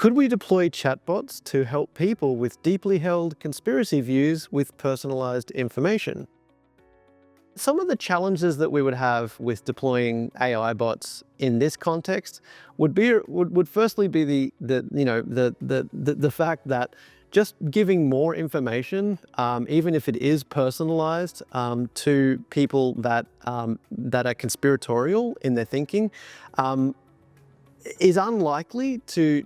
Could we deploy chatbots to help people with deeply held conspiracy views with personalized information? Some of the challenges that we would have with deploying AI bots in this context would firstly be the fact that just giving more information, even if it is personalized, to people that are conspiratorial in their thinking, is unlikely to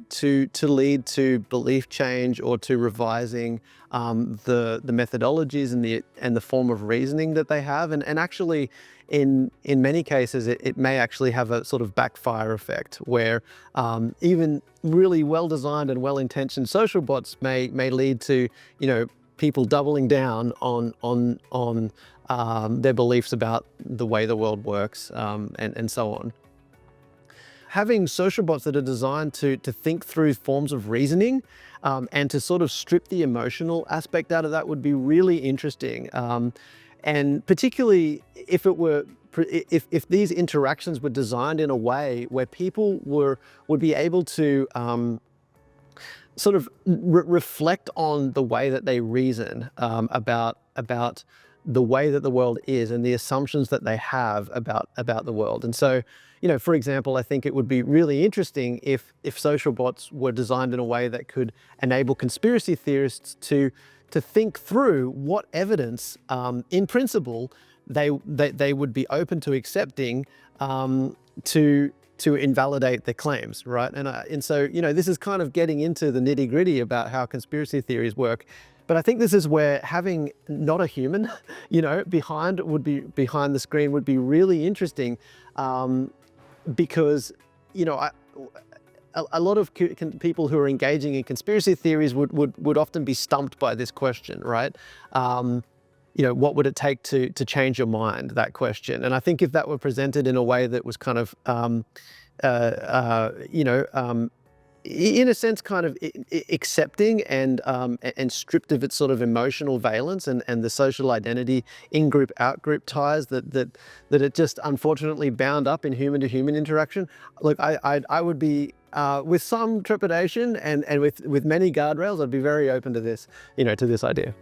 lead to belief change or to revising the methodologies and the form of reasoning that they have, and actually in many cases it may actually have a sort of backfire effect where even really well-designed and well-intentioned social bots may lead to people doubling down on their beliefs about the way the world works, and so on. Having social bots that are designed to think through forms of reasoning and to sort of strip the emotional aspect out of that would be really interesting. And particularly if these interactions were designed in a way where people would be able to sort of reflect on the way that they reason about the way that the world is and the assumptions that they have about the world. And so, for example, I think it would be really interesting if social bots were designed in a way that could enable conspiracy theorists to think through what evidence, in principle, they would be open to accepting to invalidate their claims, right? And so, this is kind of getting into the nitty-gritty about how conspiracy theories work. But I think this is where having not a human, behind the screen would be really interesting, because, a lot of people who are engaging in conspiracy theories would often be stumped by this question, right? What would it take to change your mind? That question. And I think if that were presented in a way that was kind of, in a sense, kind of accepting and stripped of its sort of emotional valence and the social identity, in-group, out-group ties that it just unfortunately bound up in human-to-human interaction. Look, I would be, with some trepidation and with many guardrails, I'd be very open to this, to this idea.